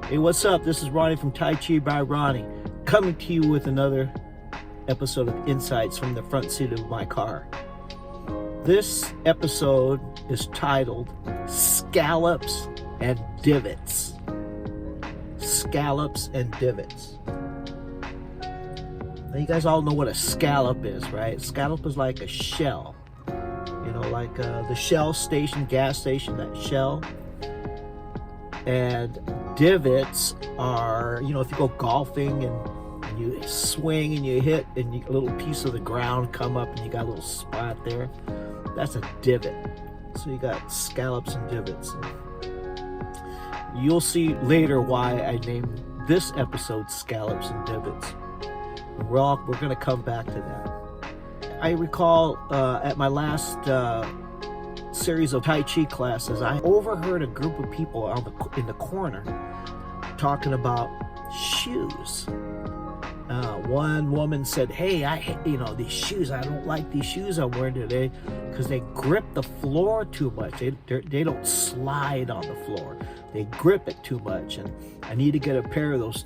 Hey, what's up? This is Ronny from Tai Chi by Ronny, coming to you with another episode of Insights from the front seat of my car. This episode is titled Scallops and Divots. Scallops and Divots. Now, you guys all know what a scallop is, right? Scallop is like a shell. You know, like the Shell station, gas station, that shell. And divots are, you know, if you go golfing and you swing and you hit and a little piece of the ground come up and you got a little spot there, that's a divot. So you got scallops and divots. You'll see later why I named this episode Scallops and Divots. We're going to come back to that. I recall at my last series of Tai Chi classes, I overheard a group of people in the corner talking about shoes. One woman said, "Hey, these shoes. I don't like these shoes I'm wearing today because they grip the floor too much. They don't slide on the floor. They grip it too much, and I need to get a pair of those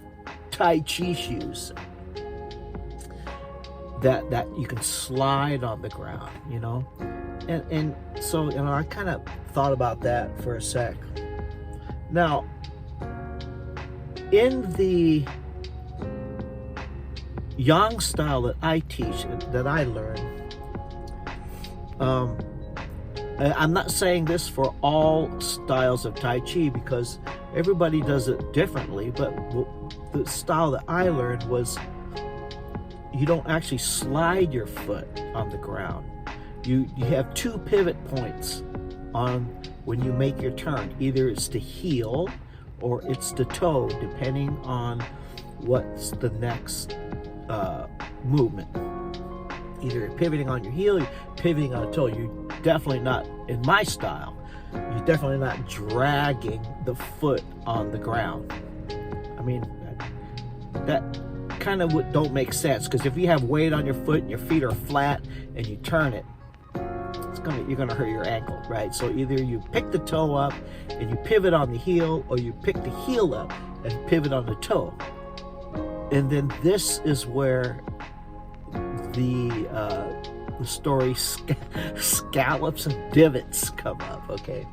Tai Chi shoes that you can slide on the ground, you know." And so, you know, I kind of thought about that for a sec. Now, in the Yang style that I teach, that I learned, I'm not saying this for all styles of Tai Chi because everybody does it differently, but the style that I learned was you don't actually slide your foot on the ground. You have two pivot points on when you make your turn. Either it's the heel or it's the toe, depending on what's the next movement. Either you're pivoting on your heel, you're pivoting on a toe. You're definitely not, in my style, you're definitely not dragging the foot on the ground. I mean, that kind of don't make sense, because if you have weight on your foot and your feet are flat and you turn it, you're gonna hurt your ankle, right? So either you pick the toe up and you pivot on the heel, or you pick the heel up and pivot on the toe. And then this is where the story scallops and divots come up. Okay,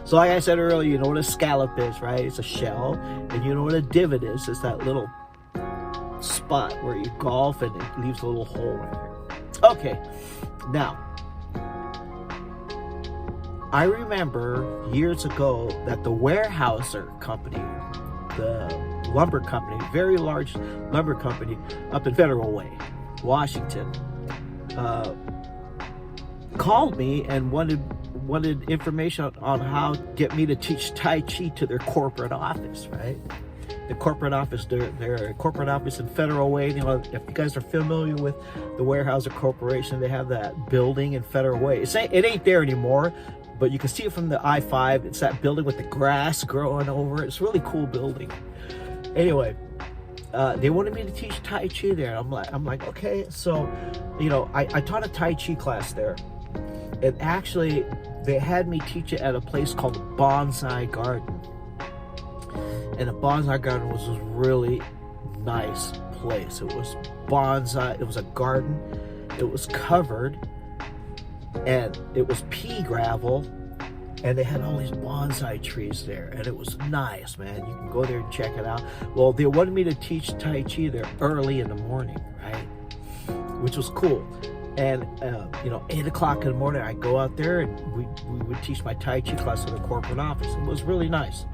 so like I said earlier, you know what a scallop is, right? It's a shell. And you know what a divot is? It's that little spot where you golf and it leaves a little hole right here. Okay, now I remember years ago that the Weyerhaeuser company, the lumber company, very large lumber company up in Federal Way, Washington, called me and wanted information on how to get me to teach Tai Chi to their corporate office, right? The corporate office, their corporate office in Federal Way. You know, if you guys are familiar with the Weyerhaeuser Corporation, they have that building in Federal Way. It ain't there anymore, but you can see it from the I-5. It's that building with the grass growing over it. It's a really cool building. Anyway, they wanted me to teach Tai Chi there. I'm like, okay. So, you know, I taught a Tai Chi class there, and actually they had me teach it at a place called the Bonsai Garden. And the Bonsai Garden was a really nice place. It was bonsai. It was a garden. It was covered, and it was pea gravel, and they had all these bonsai trees there, and it was nice, man. You can go there and check it out. Well, they wanted me to teach Tai Chi there early in the morning, right? Which was cool. And, 8 o'clock in the morning, I go out there, and we would teach my Tai Chi class in the corporate office. It was really nice.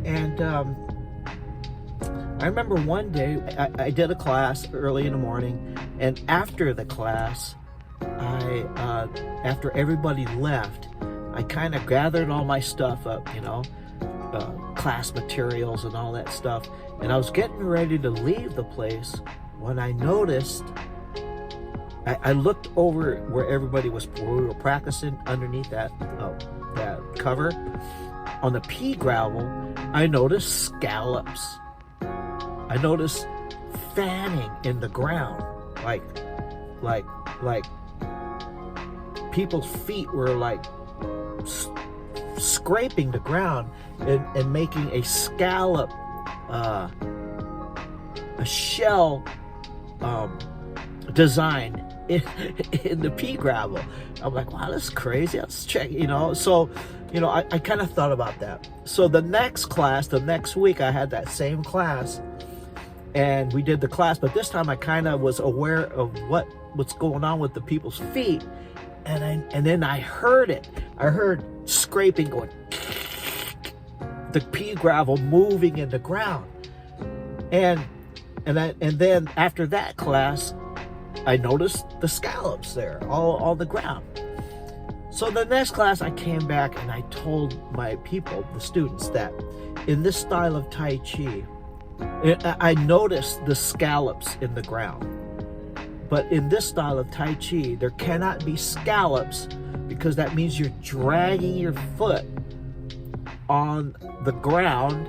And I remember one day I did a class early in the morning, and after the class, after everybody left, I kind of gathered all my stuff up, class materials and all that stuff, and I was getting ready to leave the place when I noticed, I looked over where everybody was, where we were practicing underneath that cover. On the pea gravel, I noticed scallops. I noticed fanning in the ground, like people's feet were like scraping the ground and making a scallop, a shell design in the pea gravel. I'm like, wow, that's crazy. Let's check, So, I kind of thought about that. So the next week, I had that same class, and we did the class, but this time I kind of was aware of what's going on with the people's feet, and then I heard it. I heard scraping going, the pea gravel moving in the ground, and then after that class, I noticed the scallops there, all on the ground. So the next class, I came back and I told my people, the students, that in this style of Tai Chi, I noticed the scallops in the ground. But in this style of Tai Chi, there cannot be scallops, because that means you're dragging your foot on the ground,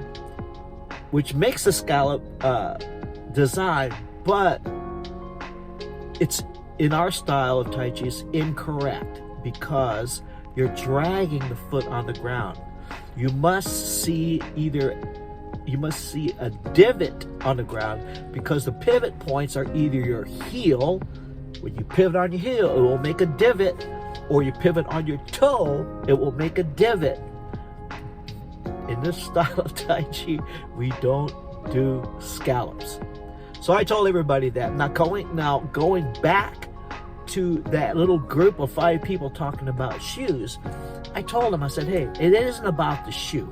which makes a scallop design, but it's, in our style of Tai Chi, is incorrect, because you're dragging the foot on the ground. You must see a divot on the ground, because the pivot points are either your heel. When you pivot on your heel, it will make a divot, or you pivot on your toe, it will make a divot. In this style of Tai Chi, we don't do scallops. So I told everybody that. Now going back to that little group of 5 people talking about shoes, I told them, I said, hey, it isn't about the shoe.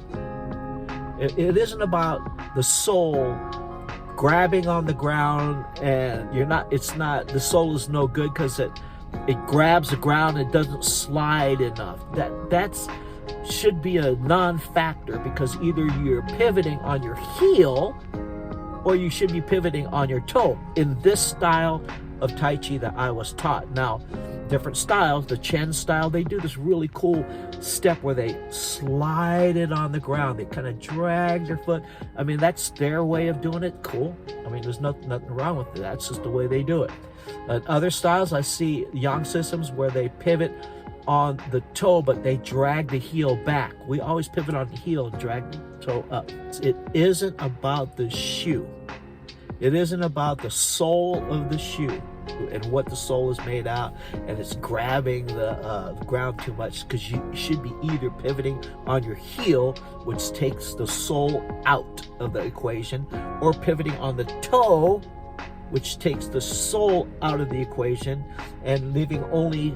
It isn't about the sole grabbing on the ground, and the sole is no good because it grabs the ground, it doesn't slide enough. That's should be a non-factor, because either you're pivoting on your heel or you should be pivoting on your toe in this style of Tai Chi that I was taught. Now, different styles, the Chen style, they do this really cool step where they slide it on the ground. They kind of drag their foot. I mean, that's their way of doing it. Cool. I mean, there's nothing wrong with it. That's just the way they do it. Other styles, I see yang systems where they pivot on the toe, but they drag the heel back. We always pivot on the heel and drag the toe up. It isn't about the shoe. It isn't about the sole of the shoe and what the sole is made out, and it's grabbing the ground too much, because you should be either pivoting on your heel, which takes the sole out of the equation, or pivoting on the toe, which takes the sole out of the equation, and leaving only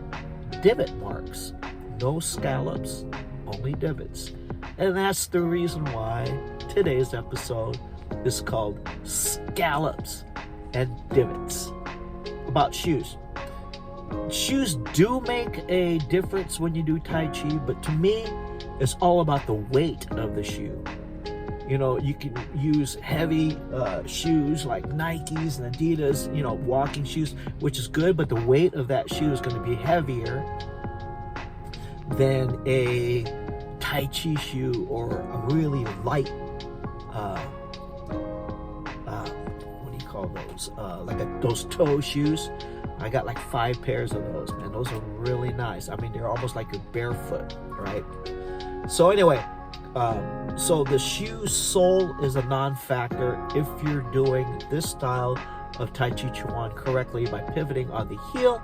divot marks. No scallops, only divots. And that's the reason why today's episode is called Scallops and Divots, about shoes. Shoes do make a difference when you do Tai Chi, but to me, it's all about the weight of the shoe. You can use heavy shoes like Nikes and Adidas, walking shoes, which is good, but the weight of that shoe is going to be heavier than a Tai Chi shoe or a really light, what do you call those? Those toe shoes. I got like 5 pairs of those, man. Those are really nice. I mean, they're almost like you're barefoot, right? So anyway, so the shoe sole is a non-factor if you're doing this style of Tai Chi Chuan correctly by pivoting on the heel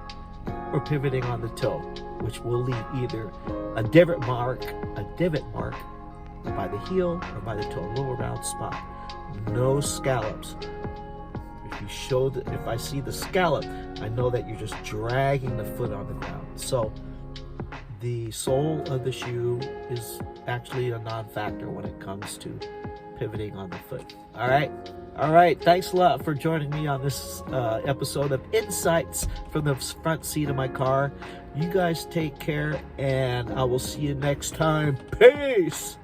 or pivoting on the toe, which will leave either a divot mark by the heel or by the toe, a little round spot. No scallops. If I see the scallop, I know that you're just dragging the foot on the ground. So the sole of the shoe is actually a non-factor when it comes to pivoting on the foot. All right. Thanks a lot for joining me on this episode of Insights from the front seat of my car. You guys take care, and I will see you next time. Peace.